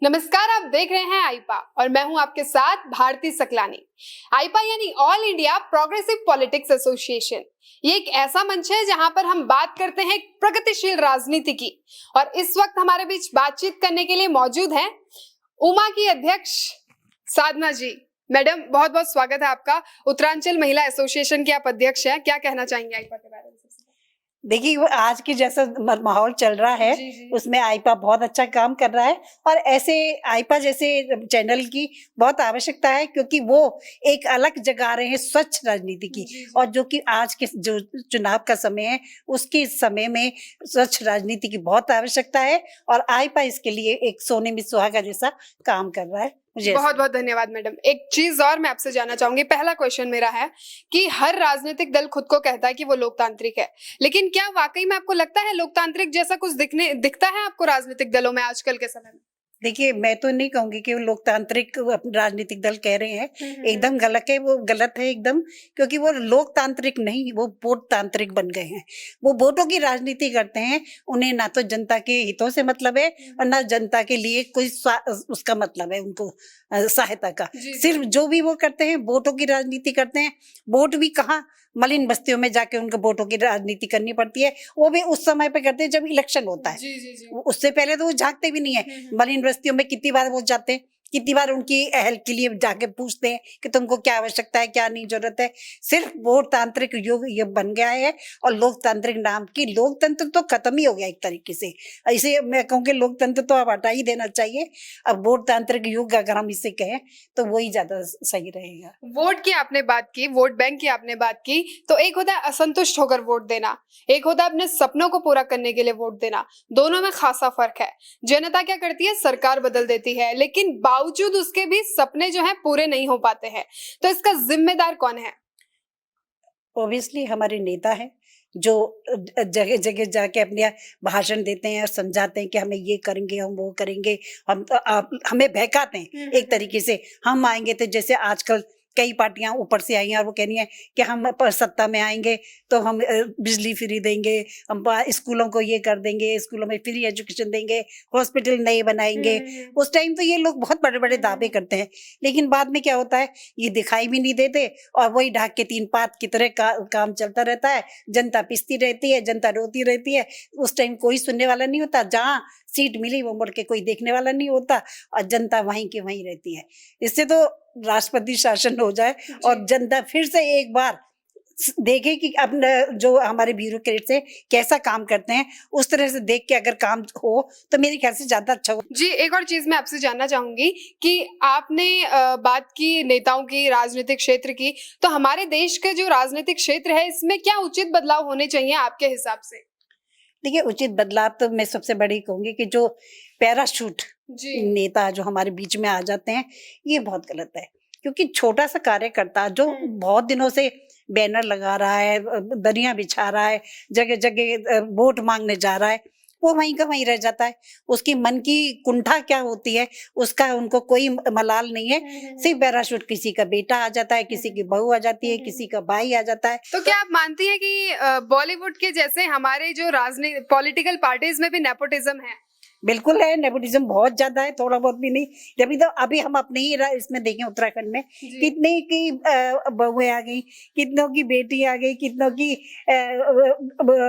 नमस्कार, आप देख रहे हैं आईपा और मैं हूं आपके साथ भारती सकलानी। आईपा यानी all India progressive politics association. ये एक ऐसा मंच है जहां पर हम बात करते हैं प्रगतिशील राजनीति की। और इस वक्त हमारे बीच बातचीत करने के लिए मौजूद हैं उमा की अध्यक्ष साधना जी। मैडम, बहुत बहुत स्वागत है आपका। उत्तरांचल महिला एसोसिएशन के आप अध्यक्ष हैं, क्या कहना चाहेंगे आईपा के बारे में? देखिए, वो आज की जैसा माहौल चल रहा है उसमें आईपा बहुत अच्छा काम कर रहा है और ऐसे आईपा जैसे चैनल की बहुत आवश्यकता है, क्योंकि वो एक अलग जगा रहे हैं स्वच्छ राजनीति की। और जो कि आज के जो चुनाव का समय है उसके समय में स्वच्छ राजनीति की बहुत आवश्यकता है और आईपा इसके लिए एक सोने में सुहागा जैसा काम कर रहा है। बहुत बहुत धन्यवाद मैडम। एक चीज और मैं आपसे जानना चाहूंगी। पहला क्वेश्चन मेरा है कि हर राजनीतिक दल खुद को कहता है कि वो लोकतांत्रिक है, लेकिन क्या वाकई में आपको लगता है लोकतांत्रिक जैसा कुछ दिखता है आपको राजनीतिक दलों में आजकल के समय में? देखिए, मैं तो नहीं कहूंगी कि वो लोकतांत्रिक राजनीतिक दल कह रहे हैं, एकदम गलत है, वो गलत है एकदम। क्योंकि वो लोकतांत्रिक नहीं, वो वोट तांत्रिक बन गए हैं। वो वोटों की राजनीति करते हैं। उन्हें ना तो जनता के हितों से मतलब है और ना जनता के लिए कोई उसका मतलब है उनको सहायता का। सिर्फ जो भी वो करते हैं वोटों की राजनीति करते हैं। वोट भी कहाँ, मलिन बस्तियों में जाके उनको वोटों की राजनीति करनी पड़ती है। वो भी उस समय पे करते हैं जब इलेक्शन होता है। जी। उससे पहले तो वो झांकते भी नहीं है। मलिन बस्तियों में कितनी बार वो जाते हैं, कितनी बार उनकी हेल्प के लिए जाके पूछते हैं कि तुमको क्या आवश्यकता है, क्या नहीं जरूरत है। सिर्फ वोट तांत्रिक युग ये बन गया है और लोकतांत्रिक नाम की लोकतंत्र तो खत्म ही हो गया एक तरीके से। इसे मैं कहूँ कि लोकतंत्र तो अब हटा ही देना चाहिए। अब वोट तांत्रिक युग अगर हम इसे कहें तो वही ज्यादा सही रहेगा। वोट की आपने बात की, वोट बैंक की आपने बात की, तो एक होता है असंतुष्ट होकर वोट देना, एक होता है अपने सपनों को पूरा करने के लिए वोट देना। दोनों में खासा फर्क है। जनता क्या करती है, सरकार बदल देती है, लेकिन बावजूद उसके भी सपने जो हैं पूरे नहीं हो पाते हैं। तो इसका जिम्मेदार कौन है? ऑब्वियसली हमारे नेता हैं, जो जगह जगह जाके अपने भाषण देते हैं और समझाते हैं कि हमें ये करेंगे, हम वो करेंगे। हम आप हमें बहकाते हैं एक तरीके से। हम आएंगे तो जैसे आजकल कई पार्टियां ऊपर से आई हैं और वो कह रही हैं कि हम सत्ता में आएंगे तो हम बिजली फ्री देंगे, हम स्कूलों को ये कर देंगे, स्कूलों में फ्री एजुकेशन देंगे, हॉस्पिटल नए बनाएंगे। उस टाइम तो ये लोग बहुत बड़े बड़े दावे करते हैं, लेकिन बाद में क्या होता है, ये दिखाई भी नहीं देते और वही ढाक के तीन पात की तरह काम चलता रहता है। जनता पिसती रहती है, जनता रोती रहती है। उस टाइम कोई सुनने वाला नहीं होता। जहाँ सीट मिली वो मुड़ के कोई देखने वाला नहीं होता और जनता वहीं की वहीं रहती है। इससे तो राष्ट्रपति शासन हो जाए और जनता फिर से एक बार देखे कि अब जो हमारे ब्यूरोक्रेट्स है कैसा काम करते हैं, उस तरह से देख के अगर काम हो तो मेरे ख्याल से ज्यादा अच्छा हो। जी, एक और चीज मैं आपसे जानना चाहूंगी कि आपने बात की नेताओं की, राजनीतिक क्षेत्र की, तो हमारे देश के जो राजनीतिक क्षेत्र है इसमें क्या उचित बदलाव होने चाहिए आपके हिसाब से? देखिए, उचित बदलाव तो मैं सबसे बड़ी कहूंगी कि जो पैराशूट नेता जो हमारे बीच में आ जाते हैं, ये बहुत गलत है। क्योंकि छोटा सा कार्यकर्ता जो बहुत दिनों से बैनर लगा रहा है, दरियां बिछा रहा है, जगह जगह वोट मांगने जा रहा है, वो वहीं का वहीं रह जाता है। उसकी मन की कुंठा क्या होती है उसका उनको कोई मलाल नहीं है। सिर्फ पैराशूट, किसी का बेटा आ जाता है, किसी की बहू आ जाती है, किसी का भाई आ जाता है। तो क्या आप मानती हैं कि बॉलीवुड के जैसे हमारे जो राजनीतिक पॉलिटिकल पार्टीज में भी नेपोटिज्म है? बिल्कुल है, नेपोटिज्म बहुत ज्यादा है, थोड़ा बहुत भी नहीं। जब तो अभी हम अपने ही इसमें देखें उत्तराखंड में कितने की बहुएं आ गई, कितनों की बेटी आ गई, कितनों की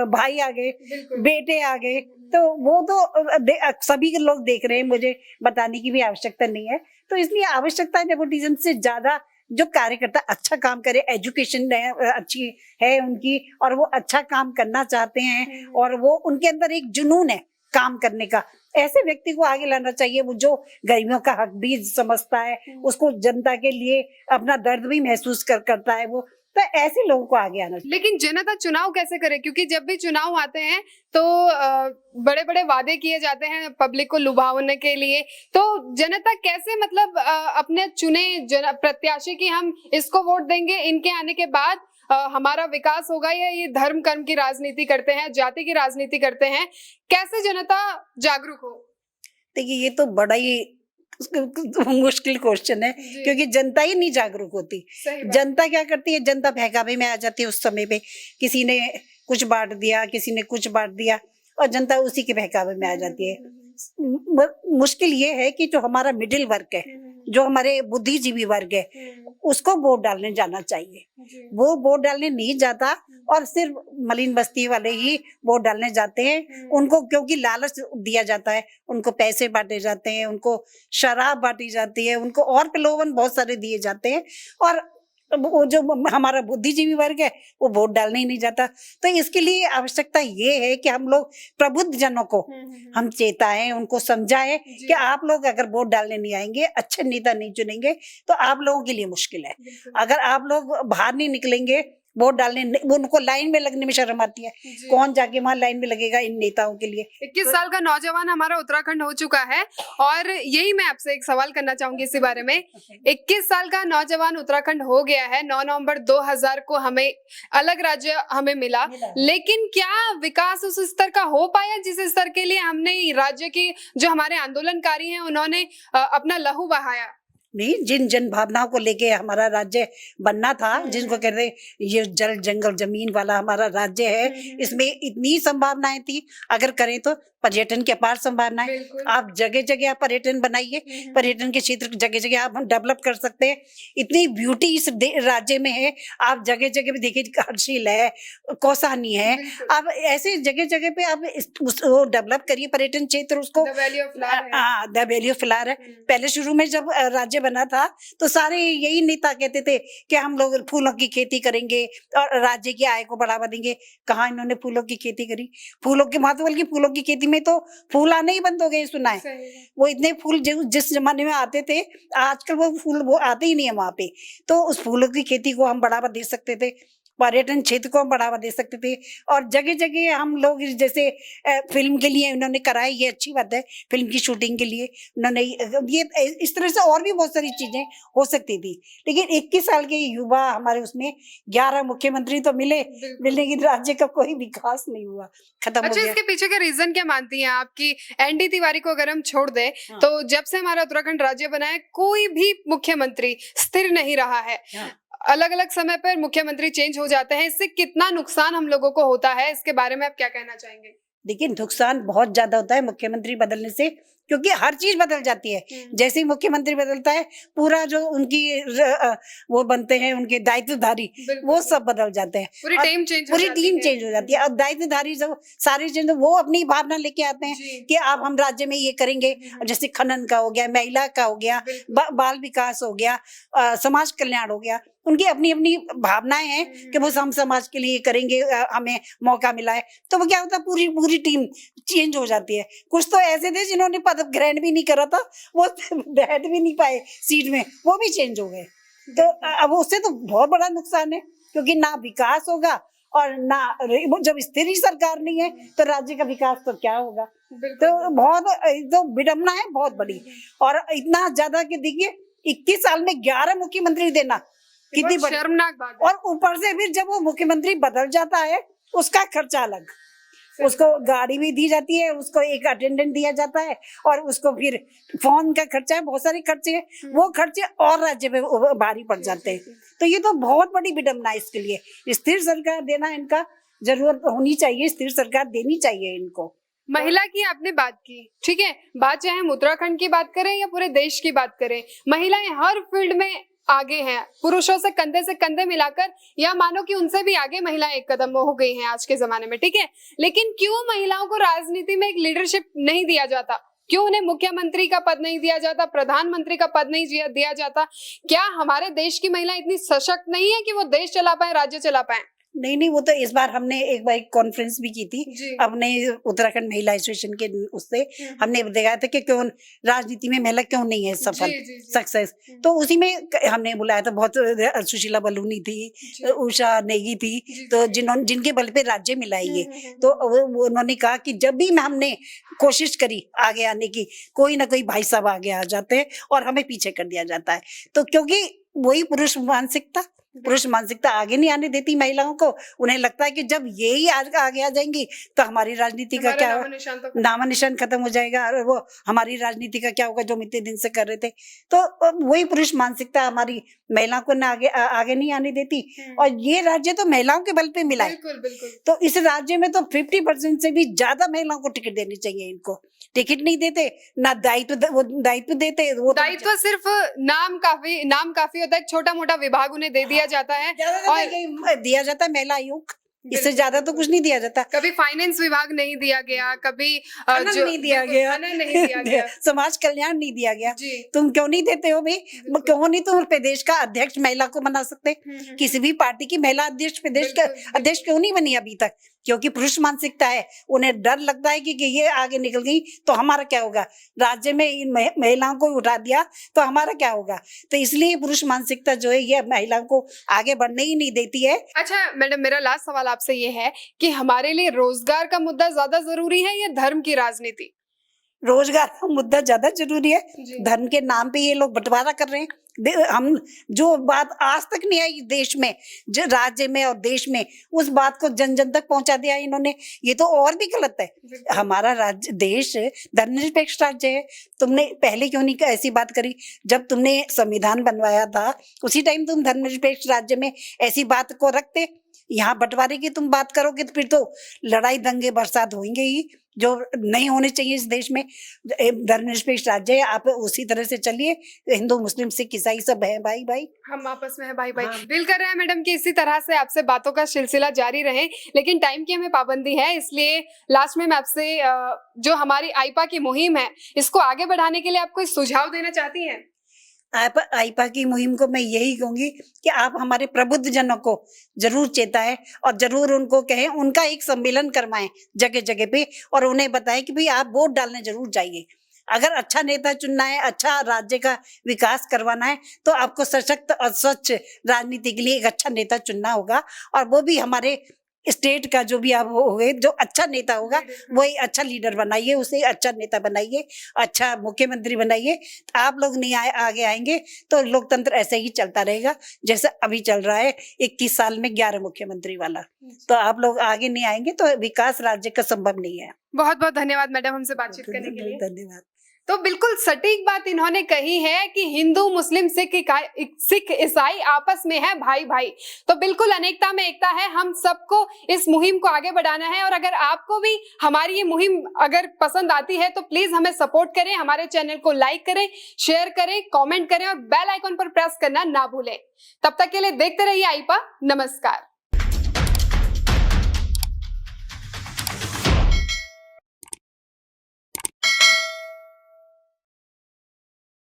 भाई आ गए, बेटे आ गए। तो वो तो सभी के लोग देख रहे हैं, मुझे बताने की भी आवश्यकता नहीं है। तो इसलिए आवश्यकता है नेपोटिज्म से ज्यादा जो कार्यकर्ता अच्छा काम करे, एजुकेशन अच्छी है उनकी और वो अच्छा काम करना चाहते हैं और वो उनके अंदर एक जुनून है काम करने का, ऐसे व्यक्ति को आगे लाना चाहिए। वो जो गरीबों का हक भी समझता है, उसको जनता के लिए अपना दर्द भी महसूस करता है, वो तो ऐसे लोगों को आगे आना चाहिए। लेकिन जनता चुनाव कैसे करे? क्योंकि जब भी चुनाव आते हैं तो बड़े बड़े वादे किए जाते हैं पब्लिक को लुभाने के लिए। तो जनता कैसे मतलब अपने चुने प्रत्याशी की हम इसको वोट देंगे, इनके आने के बाद हमारा विकास होगा, या ये धर्म कर्म की राजनीति करते हैं, जाति की राजनीति करते हैं? कैसे जनता जागरूक हो? देखिए, ये तो बड़ा ही मुश्किल क्वेश्चन है, क्योंकि जनता ही नहीं जागरूक होती। जनता क्या करती है, जनता बहकावे में आ जाती है। उस समय पे किसी ने कुछ बांट दिया, किसी ने कुछ बांट दिया और जनता उसी के बहकावे में आ जाती है। मुश्किल ये है कि जो हमारा मिडिल वर्ग है, जो हमारे बुद्धिजीवी वर्ग है, उसको वोट डालने जाना चाहिए। वो वोट डालने नहीं जाता और सिर्फ मलिन बस्ती वाले ही वोट डालने जाते हैं। उनको क्योंकि लालच दिया जाता है, उनको पैसे बांटे जाते हैं, उनको शराब बांटी जाती है, उनको और प्रलोभन बहुत सारे दिए जाते हैं, और वो जो हमारा बुद्धिजीवी वर्ग है वो वोट डालने ही नहीं जाता। तो इसके लिए आवश्यकता ये है कि हम लोग प्रबुद्ध जनों को हम चेताएं, उनको समझाएं कि आप लोग अगर वोट डालने नहीं आएंगे, अच्छे नेता नहीं चुनेंगे, तो आप लोगों के लिए मुश्किल है। अगर आप लोग बाहर नहीं निकलेंगे वोट डालने, वो उनको लाइन में लगने में शर्म आती है, कौन जाके वहां लाइन में लगेगा इन नेताओं के लिए। 21 साल का नौजवान हमारा उत्तराखंड हो चुका है, और यही मैं आपसे एक सवाल करना चाहूंगी इसी बारे में। 21 साल का नौजवान उत्तराखंड हो गया है, 9 नवंबर 2000 को हमें अलग राज्य हमें मिला, लेकिन क्या विकास उस स्तर का हो पाया जिस स्तर के लिए हमने राज्य की जो हमारे आंदोलनकारी हैं उन्होंने अपना लहू बहाया? नहीं, जिन जन भावनाओं को लेके हमारा राज्य बनना था, जिनको कहते हैं ये जल जंगल जमीन वाला हमारा राज्य है, इसमें इतनी संभावनाएं थी, अगर करें तो पर्यटन की अपार संभावनाएं। आप जगह जगह आप पर्यटन बनाइए, पर्यटन के क्षेत्र जगह जगह आप डेवलप कर सकते हैं। इतनी ब्यूटी इस राज्य में है, आप जगह जगह पे देखिए, घाटशील है, कौसानी है, आप ऐसे जगह जगह पे आप उसको डेवलप करिए पर्यटन क्षेत्र, उसको द वैली ऑफ फ्लावर है। पहले शुरू में जब राज्य बना था तो सारे यही नेता कहते थे कि हम लोग फूलों की खेती करेंगे और राज्य की आय को बढ़ावा देंगे। कहाँ इन्होंने फूलों की खेती करी? फूलों के महत्व, बल्कि फूलों की खेती में तो फूल आने ही बंद हो गए, सुना है। वो इतने फूल जिस जमाने में आते थे, आजकल वो फूल वो आते ही नहीं है वहां पे। तो उस फूलों की खेती को हम बढ़ावा दे सकते थे, पर्यटन क्षेत्र को हम बढ़ावा दे सकते थे, और जगह जगह हम लोग जैसे फिल्म के लिए उन्होंने कराई, ये अच्छी बात है, फिल्म की शूटिंग के लिए उन्होंने ये इस तरह से और भी बहुत सारी चीजें हो सकती थी। लेकिन 21 साल के युवा हमारे उसमें 11 मुख्यमंत्री तो मिले, लेकिन राज्य का कोई विकास नहीं हुआ, खत्म हो गया। इसके पीछे का रीजन क्या मानती हैं आपकी? एनडी तिवारी को अगर हम छोड़ दें तो जब से हमारा उत्तराखंड राज्य बना है, कोई भी मुख्यमंत्री स्थिर नहीं रहा है। अलग अलग समय पर मुख्यमंत्री चेंज हो जाते हैं, इससे कितना नुकसान हम लोगों को होता है, इसके बारे में आप क्या कहना चाहेंगे? देखिए, नुकसान बहुत ज्यादा होता है मुख्यमंत्री बदलने से, क्योंकि हर चीज बदल जाती है। जैसे ही मुख्यमंत्री बदलता है, पूरा जो उनकी वो बनते हैं उनके दायित्वधारी, वो सब बदल जाते हैं, पूरी टीम चेंज हो जाती है। और दायित्वधारी जब सारे चेंज, वो अपनी भावना लेके आते हैं कि अब हम राज्य में ये करेंगे, जैसे खनन का हो गया, महिला का हो गया, बाल विकास हो गया, समाज कल्याण हो गया, उनकी अपनी अपनी भावनाएं हैं कि वो हम समाज के लिए करेंगे, हमें मौका मिला है। तो वो क्या होता है, पूरी टीम चेंज हो जाती है। कुछ तो ऐसे थे जिन्होंने पद ग्रहण भी नहीं करा था, वो बैठ भी नहीं पाए सीट में, वो भी चेंज हो गए। तो अब उससे तो बहुत बड़ा नुकसान है, क्योंकि ना विकास होगा और ना, जब स्थिर ही सरकार नहीं है तो राज्य का विकास तो क्या होगा। तो बहुत तो विडम्बना है बहुत बड़ी, और इतना ज्यादा कि देखिए 21 साल में 11 मुख्यमंत्री देना कितनी शर्मनाक बात है। और ऊपर से फिर जब वो मुख्यमंत्री बदल जाता है, उसका खर्चा अलग, उसको गाड़ी भी दी जाती है, उसको एक अटेंडेंट दिया जाता है, और उसको फिर फोन का खर्चा है, बहुत सारे खर्चे हैं, वो खर्चे और राज्य में भारी पड़ जाते हैं। तो ये तो बहुत बड़ी विडम्बना है। इसके लिए स्थिर सरकार देना इनका जरूरत होनी चाहिए, स्थिर सरकार देनी चाहिए इनको। महिला की आपने बात की, ठीक है, बात चाहे हम उत्तराखंड की बात करें या पूरे देश की बात करें, महिलाएं हर फील्ड में आगे हैं, पुरुषों से कंधे मिलाकर, या मानो कि उनसे भी आगे महिलाएं एक कदम हो गई हैं आज के जमाने में, ठीक है। लेकिन क्यों महिलाओं को राजनीति में एक लीडरशिप नहीं दिया जाता? क्यों उन्हें मुख्यमंत्री का पद नहीं दिया जाता, प्रधानमंत्री का पद नहीं दिया जाता? क्या हमारे देश की महिला इतनी सशक्त नहीं है कि वो देश चला पाए, राज्य चला पाए? नहीं, वो तो इस बार हमने एक बार कॉन्फ्रेंस भी की थी अपने उत्तराखंड महिला एसोसिएशन के, उससे हमने देखा था कि क्यों राजनीति में महिला क्यों नहीं है सफल, सक्सेस। तो उसी में हमने बुलाया था, बहुत सुशीला बलूनी थी, उषा नेगी थी, तो जिनके बल पे राज्य मिला ये। तो उन्होंने कहा कि जब भी हमने कोशिश करी आगे आने की, कोई ना कोई भाई साहब आगे आ जाते हैं और हमें पीछे कर दिया जाता है। तो क्योंकि वही पुरुष मानसिकता, पुरुष मानसिकता आगे नहीं आने देती महिलाओं को। उन्हें लगता है कि जब ये ही आगे आ जाएंगी तो हमारी राजनीति का क्या होगा, नामो निशान खत्म हो जाएगा, और वो हमारी राजनीति का क्या होगा जो हम इतने दिन से कर रहे थे। तो वही पुरुष मानसिकता हमारी महिलाओं को ना आगे नहीं आने देती। और ये राज्य तो महिलाओं के बल पे मिला है, तो इस राज्य में तो 50% से भी ज्यादा महिलाओं को टिकट देनी चाहिए। इनको टिकट नहीं देते, ना दायित्व देते। वो दायित्व सिर्फ नाम काफी होता है, छोटा मोटा विभाग उन्हें दे दिया जाता है और दिया जाता है महिला आयोग, इससे ज्यादा तो कुछ नहीं दिया जाता। कभी फाइनेंस विभाग नहीं दिया गया, कभी जो नहीं दिया गया, समाज कल्याण नहीं दिया गया। तुम क्यों नहीं देते हो भाई? क्यों नहीं तुम प्रदेश का अध्यक्ष महिला को बना सकते? किसी भी पार्टी की महिला अध्यक्ष प्रदेश का अध्यक्ष क्यों नहीं बनी अभी तक? क्योंकि पुरुष मानसिकता है। उन्हें डर लगता है कि ये आगे निकल गई तो हमारा क्या होगा, राज्य में इन महिलाओं को उठा दिया तो हमारा क्या होगा। तो इसलिए पुरुष मानसिकता जो है ये महिलाओं को आगे बढ़ने ही नहीं देती है। अच्छा मैडम, मेरा लास्ट सवाल आपसे ये है कि हमारे लिए रोजगार का मुद्दा ज्यादा जरूरी है या धर्म की राजनीति? रोजगार का मुद्दा ज्यादा जरूरी है। धर्म के नाम पे ये लोग बंटवारा कर रहे हैं। हम जो बात आज तक नहीं आई देश में, जो राज्य में और देश में, उस बात को जन जन तक पहुंचा दिया इन्होंने। ये तो और भी गलत है। हमारा राज्य देश धर्मनिरपेक्ष राज्य है। तुमने पहले क्यों नहीं ऐसी बात करी? जब तुमने संविधान बनवाया था उसी टाइम तुम धर्मनिरपेक्ष राज्य में ऐसी बात को रखते। यहाँ बंटवारे की तुम बात करोगे तो फिर तो लड़ाई दंगे बरसात होंगे ही, जो नहीं होने चाहिए इस देश में। धर्मनिरपेक्ष राज्य है, आप उसी तरह से चलिए। हिंदू मुस्लिम सिख ईसाई सब है भाई भाई, हम आपस में है भाई भाई। दिल कर रहा है मैडम कि इसी तरह से आपसे बातों का सिलसिला जारी रहे, लेकिन टाइम की हमें पाबंदी है। इसलिए लास्ट में मैं आपसे जो हमारी आईपा की मुहिम है इसको आगे बढ़ाने के लिए आप कोई सुझाव देना चाहती हैं? आईपा की मुहिम को मैं यही कहूंगी कि आप हमारे प्रबुद्ध जनों को जरूर चेताएं और जरूर उनको कहें, उनका एक सम्मेलन करवाएं जगह जगह पे, और उन्हें बताएं कि भाई आप वोट डालने जरूर जाइए। अगर अच्छा नेता चुनना है, अच्छा राज्य का विकास करवाना है, तो आपको सशक्त और स्वच्छ राजनीति के लिए एक अच्छा नेता चुनना होगा। और वो भी हमारे स्टेट का जो भी आप होगे, जो अच्छा नेता होगा वही अच्छा लीडर बनाइए, उसे अच्छा नेता बनाइए, अच्छा मुख्यमंत्री बनाइए। आप लोग नहीं आगे आएंगे तो लोकतंत्र ऐसे ही चलता रहेगा जैसे अभी चल रहा है 21 साल में 11 मुख्यमंत्री वाला। तो आप लोग आगे नहीं आएंगे तो विकास राज्य का संभव नहीं है। बहुत बहुत धन्यवाद मैडम हमसे बातचीत करने के लिए। धन्यवाद। तो बिल्कुल सटीक बात इन्होंने कही है कि हिंदू मुस्लिम सिख ईसाई आपस में है भाई भाई। तो बिल्कुल अनेकता में एकता है, हम सबको इस मुहिम को आगे बढ़ाना है। और अगर आपको भी हमारी ये मुहिम अगर पसंद आती है तो प्लीज हमें सपोर्ट करें, हमारे चैनल को लाइक करें, शेयर करें, कमेंट करें और बेल आइकन पर प्रेस करना ना भूलें। तब तक के लिए देखते रहिए आईपा। नमस्कार।